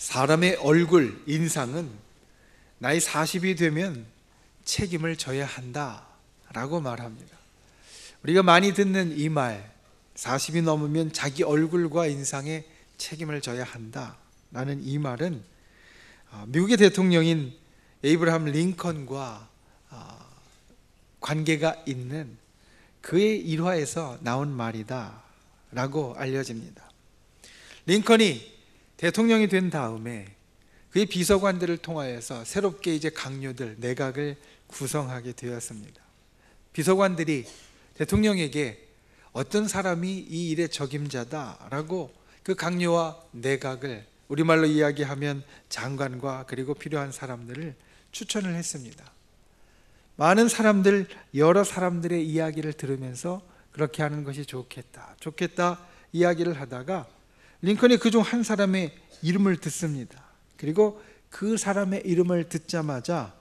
사람의 얼굴, 인상은 나이 40이 되면 책임을 져야 한다 라고 말합니다. 우리가 많이 듣는 이 말, 40이 넘으면 자기 얼굴과 인상에 책임을 져야 한다 라는 이 말은 미국의 대통령인 에이브라함 링컨과 관계가 있는 그의 일화에서 나온 말이다 라고 알려집니다. 링컨이 대통령이 된 다음에 그의 비서관들을 통하여서 새롭게 이제 강요들, 내각을 구성하게 되었습니다. 비서관들이 대통령에게 어떤 사람이 이 일의 적임자다라고 그 강요와 내각을, 우리말로 이야기하면 장관과 그리고 필요한 사람들을 추천을 했습니다. 많은 사람들, 여러 사람들의 이야기를 들으면서 그렇게 하는 것이 좋겠다 이야기를 하다가 링컨이 그중 한 사람의 이름을 듣습니다. 그리고 그 사람의 이름을 듣자마자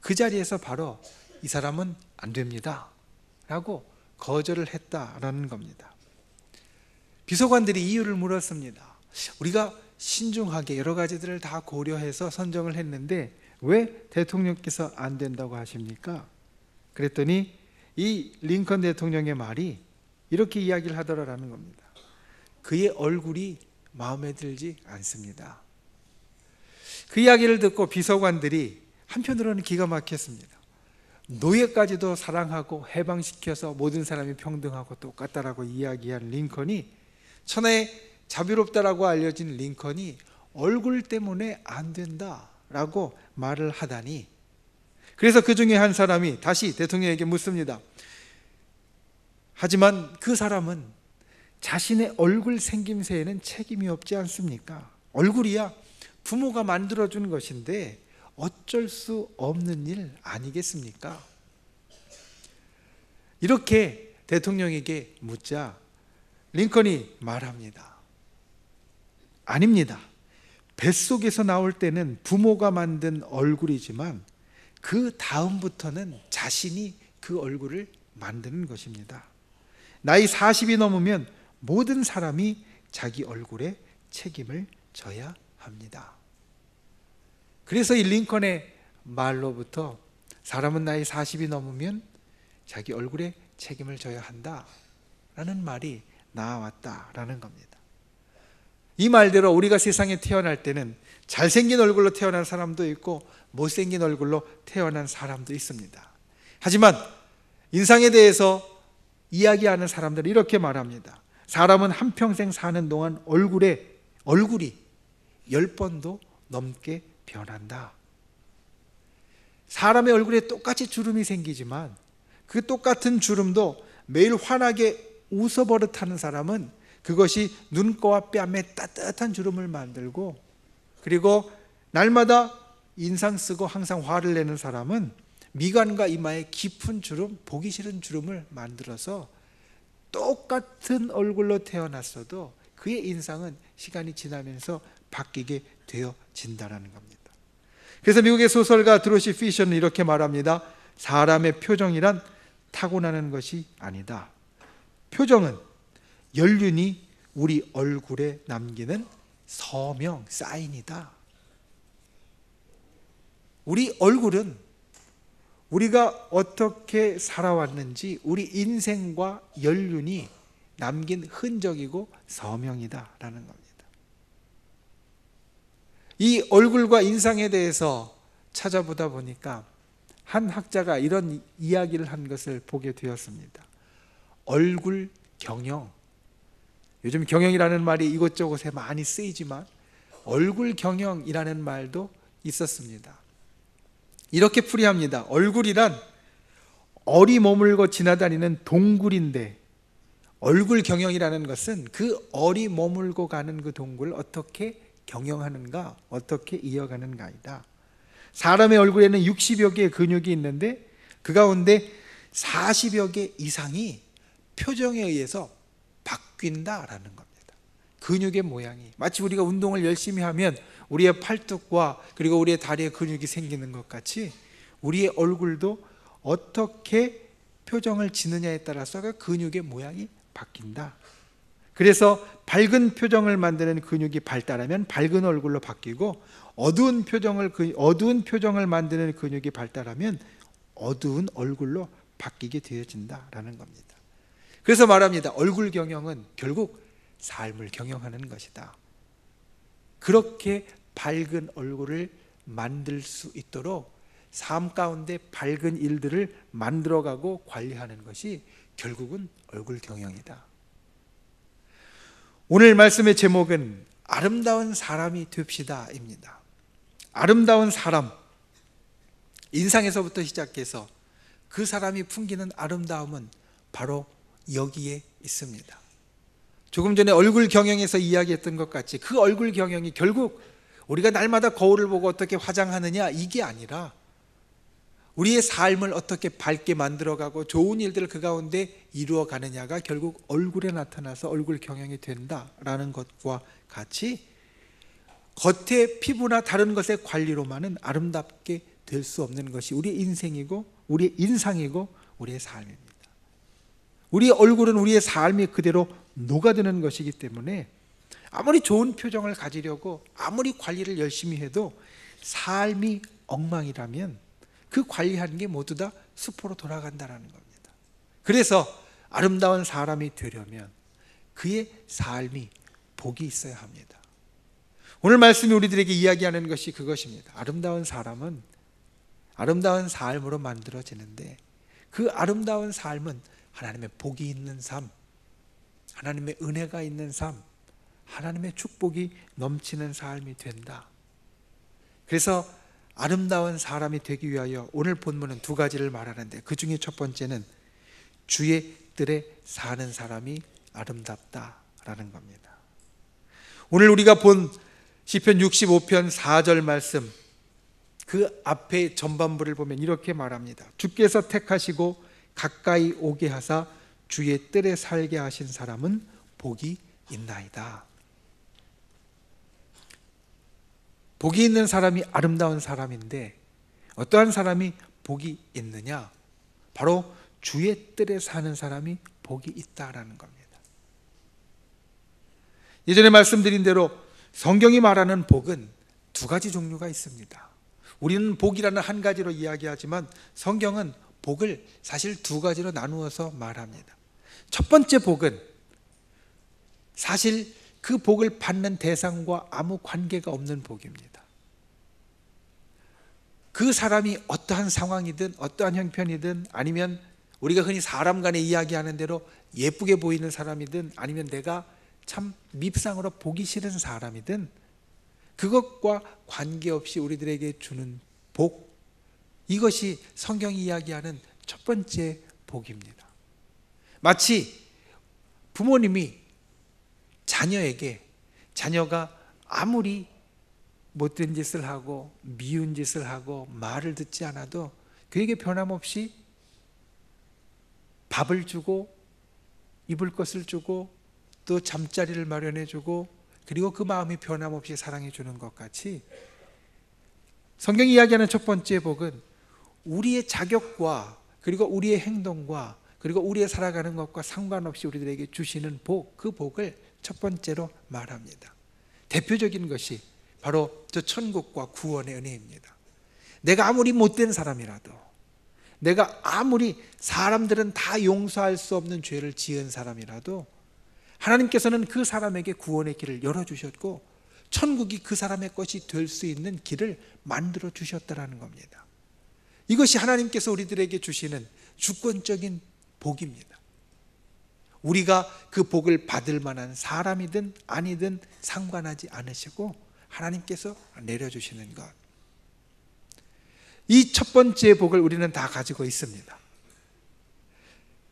그 자리에서 바로 이 사람은 안 됩니다 라고 거절을 했다라는 겁니다. 비서관들이 이유를 물었습니다. 우리가 신중하게 여러 가지들을 다 고려해서 선정을 했는데 왜 대통령께서 안 된다고 하십니까? 그랬더니 이 링컨 대통령의 말이 이렇게 이야기를 하더라라는 겁니다. 그의 얼굴이 마음에 들지 않습니다. 그 이야기를 듣고 비서관들이 한편으로는 기가 막혔습니다. 노예까지도 사랑하고 해방시켜서 모든 사람이 평등하고 똑같다라고 이야기한 링컨이, 천하에 자비롭다라고 알려진 링컨이 얼굴 때문에 안 된다라고 말을 하다니, 그래서 그 중에 한 사람이 다시 대통령에게 묻습니다. 하지만 그 사람은 자신의 얼굴 생김새에는 책임이 없지 않습니까? 얼굴이야 부모가 만들어준 것인데 어쩔 수 없는 일 아니겠습니까? 이렇게 대통령에게 묻자 링컨이 말합니다. 아닙니다. 뱃속에서 나올 때는 부모가 만든 얼굴이지만 그 다음부터는 자신이 그 얼굴을 만드는 것입니다. 나이 40이 넘으면 모든 사람이 자기 얼굴에 책임을 져야 합니다. 그래서 이 링컨의 말로부터 사람은 나이 40이 넘으면 자기 얼굴에 책임을 져야 한다라는 말이 나왔다라는 겁니다. 이 말대로 우리가 세상에 태어날 때는 잘생긴 얼굴로 태어난 사람도 있고 못생긴 얼굴로 태어난 사람도 있습니다. 하지만 인상에 대해서 이야기하는 사람들은 이렇게 말합니다. 사람은 한평생 사는 동안 얼굴이 10번도 넘게 변한다. 사람의 얼굴에 똑같이 주름이 생기지만 그 똑같은 주름도 매일 환하게 웃어버릇하는 사람은 그것이 눈가와 뺨에 따뜻한 주름을 만들고, 그리고 날마다 인상 쓰고 항상 화를 내는 사람은 미간과 이마에 깊은 주름, 보기 싫은 주름을 만들어서 똑같은 얼굴로 태어났어도 그의 인상은 시간이 지나면서 바뀌게 되어진다는 겁니다. 그래서 미국의 소설가 드로시 피셔는 이렇게 말합니다. 사람의 표정이란 타고나는 것이 아니다. 표정은 연륜이 우리 얼굴에 남기는 서명, 사인이다. 우리 얼굴은 우리가 어떻게 살아왔는지 우리 인생과 연륜이 남긴 흔적이고 서명이다라는 겁니다. 이 얼굴과 인상에 대해서 찾아보다 보니까 한 학자가 이런 이야기를 한 것을 보게 되었습니다. 얼굴 경영. 요즘 경영이라는 말이 이곳저곳에 많이 쓰이지만 얼굴 경영이라는 말도 있었습니다. 이렇게 풀이합니다. 얼굴이란 얼이 머물고 지나다니는 동굴인데, 얼굴 경영이라는 것은 그 얼이 머물고 가는 그 동굴을 어떻게 경영하는가, 어떻게 이어가는가이다. 사람의 얼굴에는 60여 개의 근육이 있는데 그 가운데 40여 개 이상이 표정에 의해서 바뀐다라는 겁니다. 근육의 모양이 마치 우리가 운동을 열심히 하면 우리의 팔뚝과 그리고 우리의 다리에 근육이 생기는 것 같이 우리의 얼굴도 어떻게 표정을 짓느냐에 따라서 그 근육의 모양이 바뀐다. 그래서 밝은 표정을 만드는 근육이 발달하면 밝은 얼굴로 바뀌고, 어두운 표정을 만드는 근육이 발달하면 어두운 얼굴로 바뀌게 되어진다라는 겁니다. 그래서 말합니다. 얼굴 경영은 결국 삶을 경영하는 것이다. 그렇게 밝은 얼굴을 만들 수 있도록 삶 가운데 밝은 일들을 만들어가고 관리하는 것이 결국은 얼굴 경영이다. 오늘 말씀의 제목은 아름다운 사람이 됩시다입니다. 아름다운 사람, 인상에서부터 시작해서 그 사람이 풍기는 아름다움은 바로 여기에 있습니다. 조금 전에 얼굴 경영에서 이야기했던 것 같이 그 얼굴 경영이 결국 우리가 날마다 거울을 보고 어떻게 화장하느냐, 이게 아니라 우리의 삶을 어떻게 밝게 만들어가고 좋은 일들을 그 가운데 이루어가느냐가 결국 얼굴에 나타나서 얼굴 경영이 된다라는 것과 같이 겉의 피부나 다른 것의 관리로만은 아름답게 될 수 없는 것이 우리의 인생이고 우리의 인상이고 우리의 삶입니다. 우리의 얼굴은 우리의 삶이 그대로 녹아드는 것이기 때문에 아무리 좋은 표정을 가지려고 아무리 관리를 열심히 해도 삶이 엉망이라면 그 관리하는 게 모두 다 수포로 돌아간다는 겁니다. 그래서 아름다운 사람이 되려면 그의 삶이 복이 있어야 합니다. 오늘 말씀이 우리들에게 이야기하는 것이 그것입니다. 아름다운 사람은 아름다운 삶으로 만들어지는데 그 아름다운 삶은 하나님의 복이 있는 삶, 하나님의 은혜가 있는 삶, 하나님의 축복이 넘치는 삶이 된다. 그래서 아름다운 사람이 되기 위하여 오늘 본문은 두 가지를 말하는데, 그 중에 첫 번째는 주의 뜰에 사는 사람이 아름답다라는 겁니다. 오늘 우리가 본 시편 65편 4절 말씀, 그 앞에 전반부를 보면 이렇게 말합니다. 주께서 택하시고 가까이 오게 하사 주의 뜰에 살게 하신 사람은 복이 있나이다. 복이 있는 사람이 아름다운 사람인데 어떠한 사람이 복이 있느냐? 바로 주의 뜰에 사는 사람이 복이 있다라는 겁니다. 예전에 말씀드린 대로 성경이 말하는 복은 두 가지 종류가 있습니다. 우리는 복이라는 한 가지로 이야기하지만 성경은 복을 사실 두 가지로 나누어서 말합니다. 첫 번째 복은 사실 그 복을 받는 대상과 아무 관계가 없는 복입니다. 그 사람이 어떠한 상황이든 어떠한 형편이든, 아니면 우리가 흔히 사람 간에 이야기하는 대로 예쁘게 보이는 사람이든, 아니면 내가 참 밉상으로 보기 싫은 사람이든, 그것과 관계없이 우리들에게 주는 복, 이것이 성경이 이야기하는 첫 번째 복입니다. 마치 부모님이 자녀에게, 자녀가 아무리 못된 짓을 하고 미운 짓을 하고 말을 듣지 않아도 그에게 변함없이 밥을 주고 입을 것을 주고 또 잠자리를 마련해 주고, 그리고 그 마음이 변함없이 사랑해 주는 것 같이 성경이 이야기하는 첫 번째 복은 우리의 자격과 그리고 우리의 행동과 그리고 우리의 살아가는 것과 상관없이 우리들에게 주시는 복, 그 복을 첫 번째로 말합니다. 대표적인 것이 바로 저 천국과 구원의 은혜입니다. 내가 아무리 못된 사람이라도, 내가 아무리 사람들은 다 용서할 수 없는 죄를 지은 사람이라도 하나님께서는 그 사람에게 구원의 길을 열어주셨고 천국이 그 사람의 것이 될 수 있는 길을 만들어 주셨다는 겁니다. 이것이 하나님께서 우리들에게 주시는 주권적인 복입니다. 우리가 그 복을 받을 만한 사람이든 아니든 상관하지 않으시고 하나님께서 내려주시는 것, 이 첫 번째 복을 우리는 다 가지고 있습니다.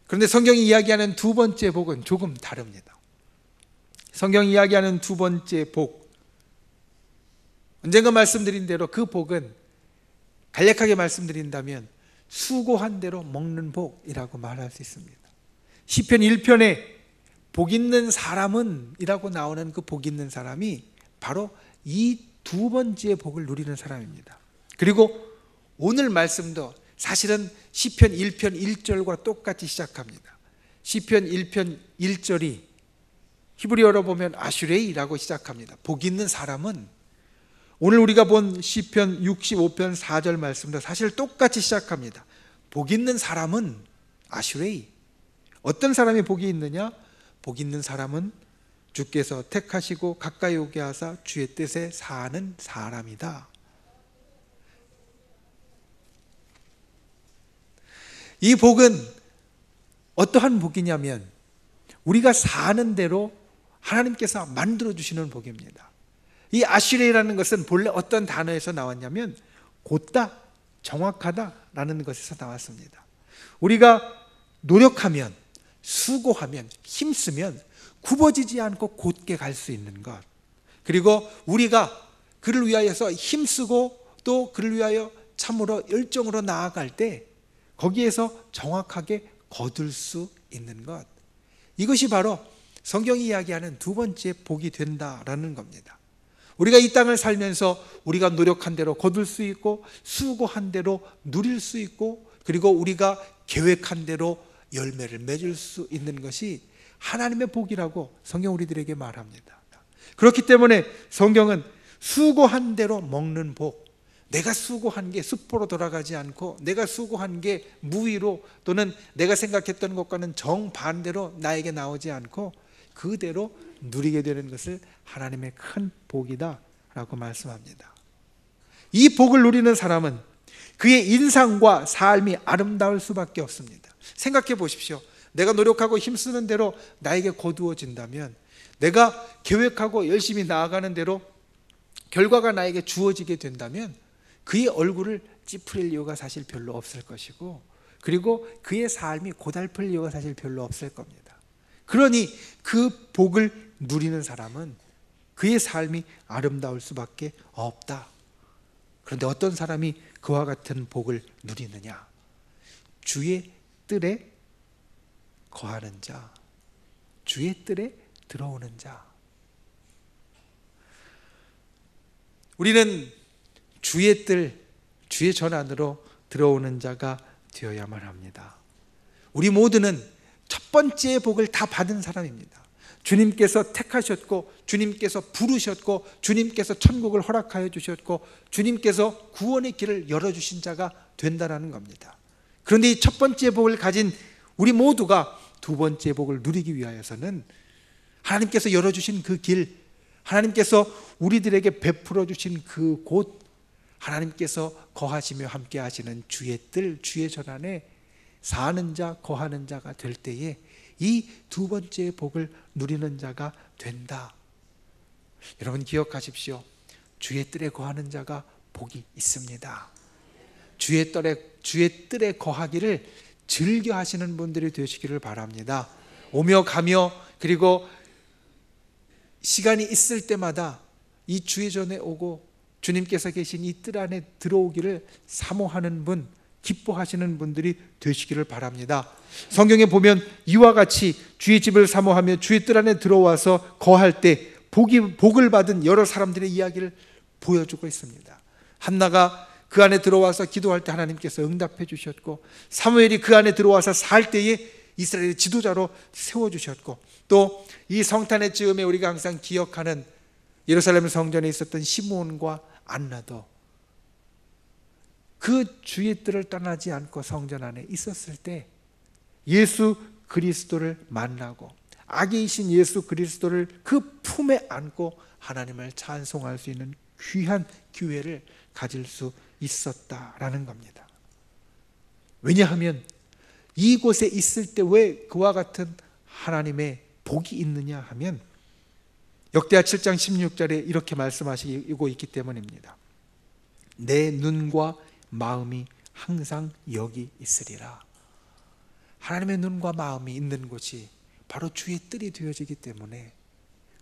그런데 성경이 이야기하는 두 번째 복은 조금 다릅니다. 성경이 이야기하는 두 번째 복, 언젠가 말씀드린 대로 그 복은 간략하게 말씀드린다면 수고한 대로 먹는 복이라고 말할 수 있습니다. 시편 1편에 복 있는 사람은 이라고 나오는 그 복 있는 사람이 바로 이 두 번째 복을 누리는 사람입니다. 그리고 오늘 말씀도 사실은 시편 1편 1절과 똑같이 시작합니다. 시편 1편 1절이 히브리어로 보면 아슈레이라고 시작합니다. 복 있는 사람은, 오늘 우리가 본 시편 65편 4절 말씀도 사실 똑같이 시작합니다. 복 있는 사람은 아슈레이. 어떤 사람이 복이 있느냐? 복 있는 사람은 주께서 택하시고 가까이 오게 하사 주의 뜻에 사는 사람이다. 이 복은 어떠한 복이냐면 우리가 사는 대로 하나님께서 만들어 주시는 복입니다. 이 아슈레이라는 것은 본래 어떤 단어에서 나왔냐면 곧다, 정확하다라는 것에서 나왔습니다. 우리가 노력하면, 수고하면, 힘쓰면 굽어지지 않고 곧게 갈 수 있는 것, 그리고 우리가 그를 위하여서 힘쓰고 또 그를 위하여 참으로 열정으로 나아갈 때 거기에서 정확하게 거둘 수 있는 것, 이것이 바로 성경이 이야기하는 두 번째 복이 된다라는 겁니다. 우리가 이 땅을 살면서 우리가 노력한 대로 거둘 수 있고 수고한 대로 누릴 수 있고 그리고 우리가 계획한 대로 열매를 맺을 수 있는 것이 하나님의 복이라고 성경 우리들에게 말합니다. 그렇기 때문에 성경은 수고한 대로 먹는 복, 내가 수고한 게 수포로 돌아가지 않고 내가 수고한 게 무위로 또는 내가 생각했던 것과는 정반대로 나에게 나오지 않고 그대로 누리게 되는 것을 하나님의 큰 복이다 라고 말씀합니다. 이 복을 누리는 사람은 그의 인상과 삶이 아름다울 수밖에 없습니다. 생각해 보십시오. 내가 노력하고 힘쓰는 대로 나에게 거두어진다면, 내가 계획하고 열심히 나아가는 대로 결과가 나에게 주어지게 된다면 그의 얼굴을 찌푸릴 이유가 사실 별로 없을 것이고, 그리고 그의 삶이 고달플 이유가 사실 별로 없을 겁니다. 그러니 그 복을 누리는 사람은 그의 삶이 아름다울 수밖에 없다. 그런데 어떤 사람이 그와 같은 복을 누리느냐? 주의 뜰에 거하는 자, 주의 뜰에 들어오는 자. 우리는 주의 뜰, 주의 전 안으로 들어오는 자가 되어야만 합니다. 우리 모두는 첫 번째 복을 다 받은 사람입니다. 주님께서 택하셨고, 주님께서 부르셨고, 주님께서 천국을 허락하여 주셨고, 주님께서 구원의 길을 열어주신 자가 된다는 겁니다. 그런데 이 첫 번째 복을 가진 우리 모두가 두 번째 복을 누리기 위하여서는 하나님께서 열어주신 그 길, 하나님께서 우리들에게 베풀어 주신 그 곳, 하나님께서 거하시며 함께 하시는 주의 뜰, 주의 전 안에 사는 자, 거하는 자가 될 때에 이 두 번째 복을 누리는 자가 된다. 여러분 기억하십시오. 주의 뜰에 거하는 자가 복이 있습니다. 주의 뜰에 거하기를 즐겨 하시는 분들이 되시기를 바랍니다. 오며 가며 그리고 시간이 있을 때마다 이 주의 전에 오고 주님께서 계신 이 뜰 안에 들어오기를 사모하는 분, 기뻐하시는 분들이 되시기를 바랍니다. 성경에 보면 이와 같이 주의 집을 사모하며 주의 뜰 안에 들어와서 거할 때 복을 받은 여러 사람들의 이야기를 보여주고 있습니다. 한나가 그 안에 들어와서 기도할 때 하나님께서 응답해 주셨고, 사무엘이 그 안에 들어와서 살 때에 이스라엘의 지도자로 세워주셨고, 또 이 성탄의 즈음에 우리가 항상 기억하는 예루살렘 성전에 있었던 시므온과 안나도 그 주의 뜰을 떠나지 않고 성전 안에 있었을 때 예수 그리스도를 만나고 아기이신 예수 그리스도를 그 품에 안고 하나님을 찬송할 수 있는 귀한 기회를 가질 수 있었다라는 겁니다. 왜냐하면 이곳에 있을 때 왜 그와 같은 하나님의 복이 있느냐 하면 역대하 7장 16절에 이렇게 말씀하시고 있기 때문입니다. 내 눈과 마음이 항상 여기 있으리라. 하나님의 눈과 마음이 있는 곳이 바로 주의 뜰이 되어지기 때문에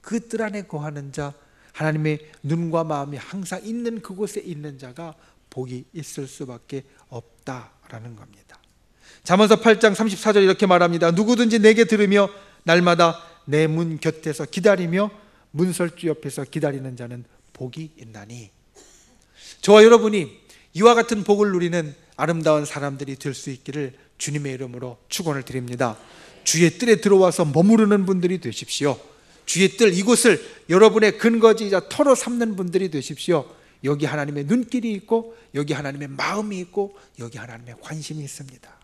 그 뜰 안에 거하는 자, 하나님의 눈과 마음이 항상 있는 그곳에 있는 자가 복이 있을 수밖에 없다라는 겁니다. 잠언서 8장 34절 이렇게 말합니다. 누구든지 내게 들으며 날마다 내 문 곁에서 기다리며 문설주 옆에서 기다리는 자는 복이 있나니. 저와 여러분이 이와 같은 복을 누리는 아름다운 사람들이 될 수 있기를 주님의 이름으로 축원을 드립니다. 주의 뜰에 들어와서 머무르는 분들이 되십시오. 주의 뜰 이곳을 여러분의 근거지이자 터로 삼는 분들이 되십시오. 여기 하나님의 눈길이 있고, 여기 하나님의 마음이 있고, 여기 하나님의 관심이 있습니다.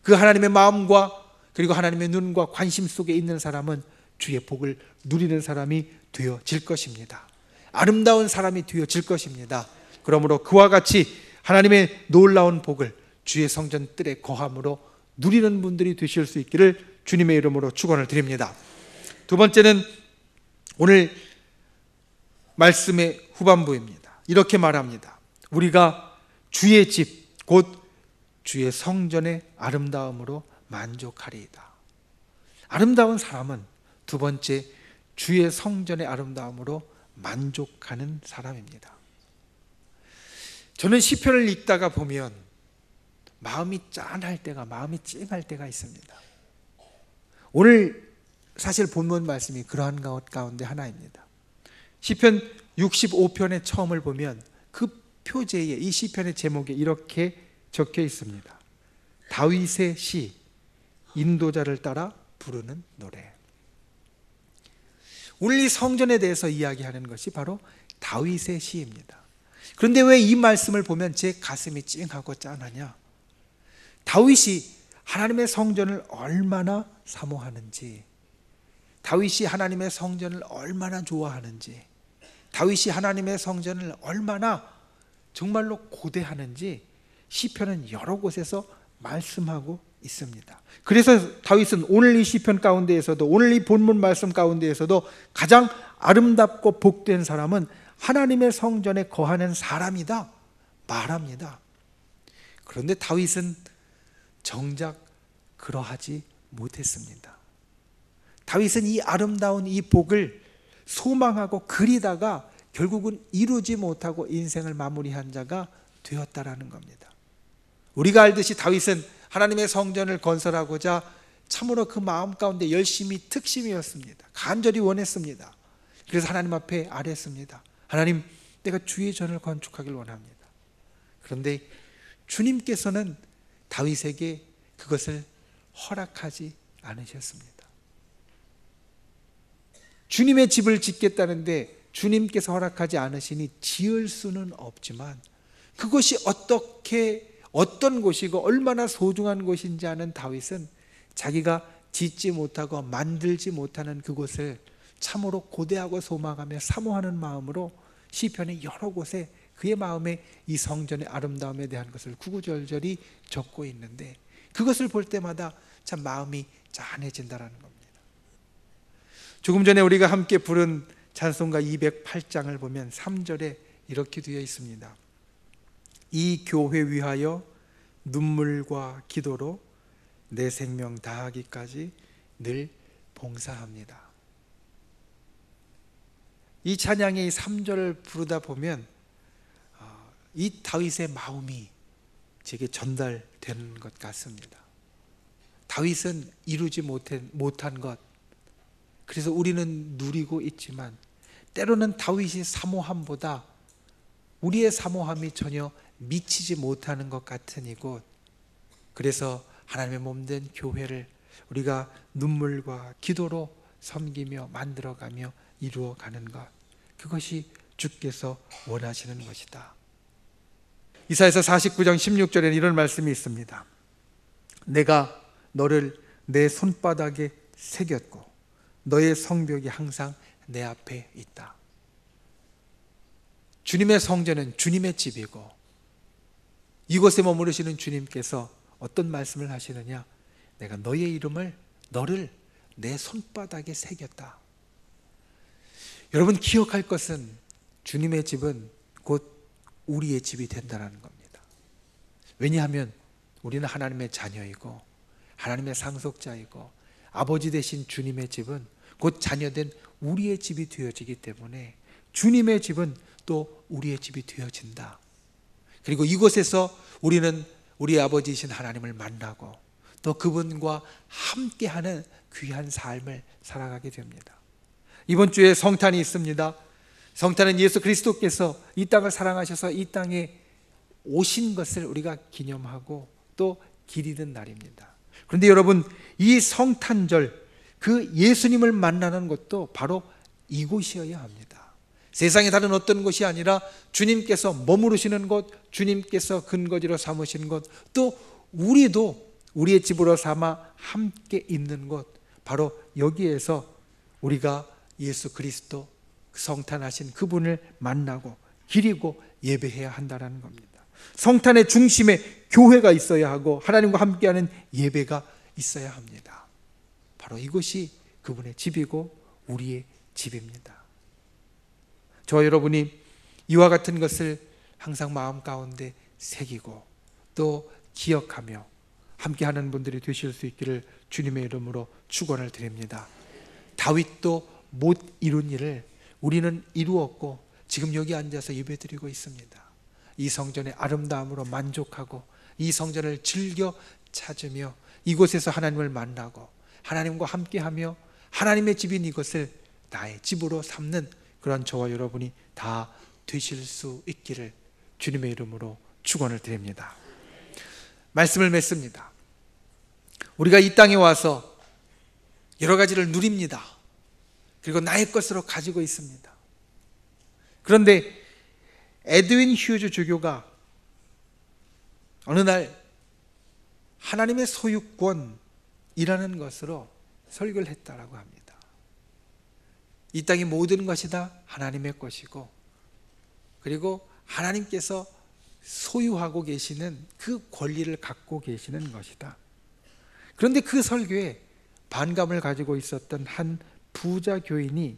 그 하나님의 마음과 그리고 하나님의 눈과 관심 속에 있는 사람은 주의 복을 누리는 사람이 되어질 것입니다. 아름다운 사람이 되어질 것입니다. 그러므로 그와 같이 하나님의 놀라운 복을 주의 성전 뜰에 거함으로 누리는 분들이 되실 수 있기를 주님의 이름으로 축원을 드립니다. 두 번째는 오늘 말씀의 후반부입니다. 이렇게 말합니다. 우리가 주의 집, 곧 주의 성전의 아름다움으로 만족하리이다. 아름다운 사람은 두 번째, 주의 성전의 아름다움으로 만족하는 사람입니다. 저는 시편을 읽다가 보면 마음이 짠할 때가, 마음이 찡할 때가 있습니다. 오늘 사실 본문 말씀이 그러한 것 가운데 하나입니다. 시편 65편의 처음을 보면 그 표제에, 이 시편의 제목에 이렇게 적혀 있습니다. 다윗의 시, 인도자를 따라 부르는 노래. 오늘 이 성전에 대해서 이야기하는 것이 바로 다윗의 시입니다. 그런데 왜 이 말씀을 보면 제 가슴이 찡하고 짠하냐? 다윗이 하나님의 성전을 얼마나 사모하는지, 다윗이 하나님의 성전을 얼마나 좋아하는지, 다윗이 하나님의 성전을 얼마나 정말로 고대하는지 시편은 여러 곳에서 말씀하고 있습니다. 그래서 다윗은 오늘 이 시편 가운데에서도, 오늘 이 본문 말씀 가운데에서도 가장 아름답고 복된 사람은 하나님의 성전에 거하는 사람이다 말합니다. 그런데 다윗은 정작 그러하지 못했습니다. 다윗은 이 아름다운 이 복을 소망하고 그리다가 결국은 이루지 못하고 인생을 마무리한 자가 되었다라는 겁니다. 우리가 알듯이 다윗은 하나님의 성전을 건설하고자 참으로 그 마음 가운데 열심히 특심이었습니다. 간절히 원했습니다. 그래서 하나님 앞에 아뢰었습니다. 하나님, 내가 주의 전을 건축하길 원합니다. 그런데 주님께서는 다윗에게 그것을 허락하지 않으셨습니다. 주님의 집을 짓겠다는데 주님께서 허락하지 않으시니 지을 수는 없지만, 그것이 어떤 곳이고 얼마나 소중한 곳인지 아는 다윗은 자기가 짓지 못하고 만들지 못하는 그곳을 참으로 고대하고 소망하며 사모하는 마음으로 시편의 여러 곳에 그의 마음에 이 성전의 아름다움에 대한 것을 구구절절히 적고 있는데, 그것을 볼 때마다 참 마음이 짠해진다는 겁니다. 조금 전에 우리가 함께 부른 찬송가 208장을 보면 3절에 이렇게 되어 있습니다. 이 교회 위하여 눈물과 기도로 내 생명 다하기까지 늘 봉사합니다. 이 찬양의 3절을 부르다 보면 이 다윗의 마음이 제게 전달되는 것 같습니다. 다윗은 이루지 못한 것, 그래서 우리는 누리고 있지만 때로는 다윗이 사모함보다 우리의 사모함이 전혀 미치지 못하는 것 같은 이곳, 그래서 하나님의 몸된 교회를 우리가 눈물과 기도로 섬기며 만들어가며 이루어가는 것, 그것이 주께서 원하시는 것이다. 이사야서 49장 16절에는 이런 말씀이 있습니다. 내가 너를 내 손바닥에 새겼고 너의 성벽이 항상 내 앞에 있다. 주님의 성전은 주님의 집이고 이곳에 머무르시는 주님께서 어떤 말씀을 하시느냐? 내가 너를 내 손바닥에 새겼다. 여러분 기억할 것은 주님의 집은 곧 우리의 집이 된다는 겁니다. 왜냐하면 우리는 하나님의 자녀이고 하나님의 상속자이고 아버지 되신 주님의 집은 곧 자녀된 우리의 집이 되어지기 때문에 주님의 집은 또 우리의 집이 되어진다. 그리고 이곳에서 우리는 우리 아버지이신 하나님을 만나고 또 그분과 함께하는 귀한 삶을 살아가게 됩니다. 이번 주에 성탄이 있습니다. 성탄은 예수 그리스도께서 이 땅을 사랑하셔서 이 땅에 오신 것을 우리가 기념하고 또 기리는 날입니다. 그런데 여러분, 이 성탄절, 그 예수님을 만나는 것도 바로 이곳이어야 합니다. 세상의 다른 어떤 곳이 아니라 주님께서 머무르시는 곳, 주님께서 근거지로 삼으신 곳, 또 우리도 우리의 집으로 삼아 함께 있는 곳, 바로 여기에서 우리가 예수 그리스도 성탄하신 그분을 만나고 기리고 예배해야 한다는 겁니다. 성탄의 중심에 교회가 있어야 하고 하나님과 함께하는 예배가 있어야 합니다. 바로 이곳이 그분의 집이고 우리의 집입니다. 저와 여러분이 이와 같은 것을 항상 마음 가운데 새기고 또 기억하며 함께하는 분들이 되실 수 있기를 주님의 이름으로 축원을 드립니다. 다윗도 못 이룬 일을 우리는 이루었고 지금 여기 앉아서 예배드리고 있습니다. 이 성전의 아름다움으로 만족하고 이 성전을 즐겨 찾으며 이곳에서 하나님을 만나고 하나님과 함께하며 하나님의 집인 이것을 나의 집으로 삼는 그런 저와 여러분이 다 되실 수 있기를 주님의 이름으로 축원을 드립니다. 말씀을 맺습니다. 우리가 이 땅에 와서 여러 가지를 누립니다. 그리고 나의 것으로 가지고 있습니다. 그런데 에드윈 휴즈 주교가 어느 날 하나님의 소유권이라는 것으로 설교를 했다라고 합니다. 이 땅의 모든 것이 다 하나님의 것이고 그리고 하나님께서 소유하고 계시는 그 권리를 갖고 계시는 것이다. 그런데 그 설교에 반감을 가지고 있었던 한 부자 교인이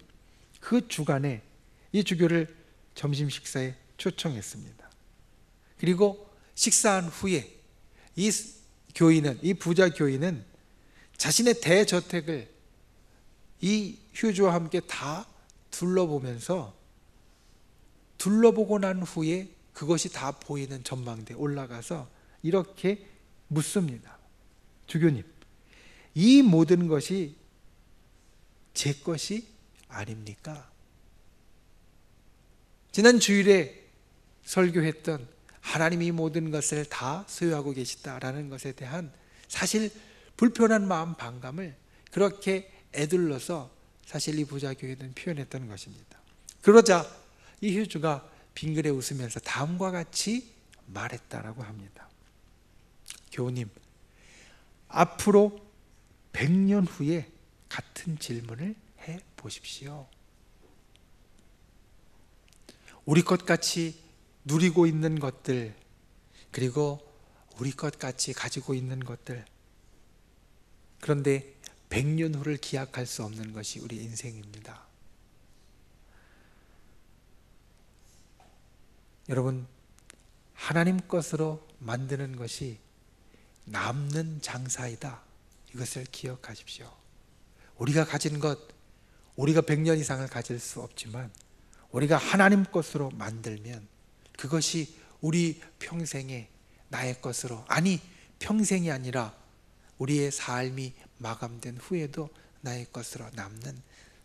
그 주간에 이 주교를 점심 식사에 초청했습니다. 그리고 식사한 후에 이 부자 교인은 자신의 대저택을 이 휴즈와 함께 다 둘러보고 난 후에 그것이 다 보이는 전망대에 올라가서 이렇게 묻습니다. 주교님, 이 모든 것이 제 것이 아닙니까? 지난 주일에 설교했던 하나님이 모든 것을 다 소유하고 계시다라는 것에 대한 사실 불편한 마음 반감을 그렇게 애둘러서 사실 이 부자 교인은 표현했던 것입니다. 그러자 이 휴즈가 빙그레 웃으면서 다음과 같이 말했다라고 합니다. 교우님, 앞으로 100년 후에 같은 질문을 해 보십시오. 우리 것 같이 누리고 있는 것들, 그리고 우리 것 같이 가지고 있는 것들, 그런데 100년 후를 기약할 수 없는 것이 우리 인생입니다. 여러분, 하나님 것으로 만드는 것이 남는 장사이다. 이것을 기억하십시오. 우리가 가진 것, 우리가 100년 이상을 가질 수 없지만 우리가 하나님 것으로 만들면 그것이 우리 평생의 나의 것으로, 아니 평생이 아니라 우리의 삶이 마감된 후에도 나의 것으로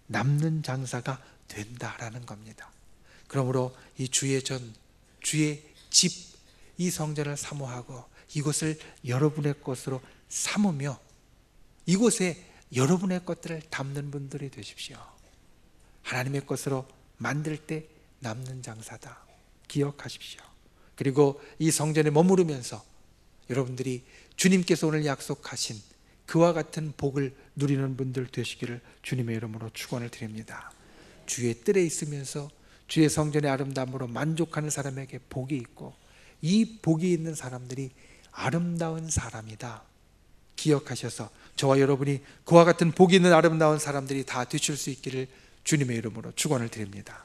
남는 장사가 된다라는 겁니다. 그러므로 이 주의 집, 이 성전을 사모하고 이곳을 여러분의 것으로 삼으며 이곳에 여러분의 것들을 담는 분들이 되십시오. 하나님의 것으로 만들 때 남는 장사다. 기억하십시오. 그리고 이 성전에 머무르면서 여러분들이 주님께서 오늘 약속하신 그와 같은 복을 누리는 분들 되시기를 주님의 이름으로 축원을 드립니다. 주의 뜰에 있으면서 주의 성전의 아름다움으로 만족하는 사람에게 복이 있고 이 복이 있는 사람들이 아름다운 사람이다. 기억하셔서 저와 여러분이 그와 같은 복이 있는 아름다운 사람들이 다 되실 수 있기를 주님의 이름으로 축원을 드립니다.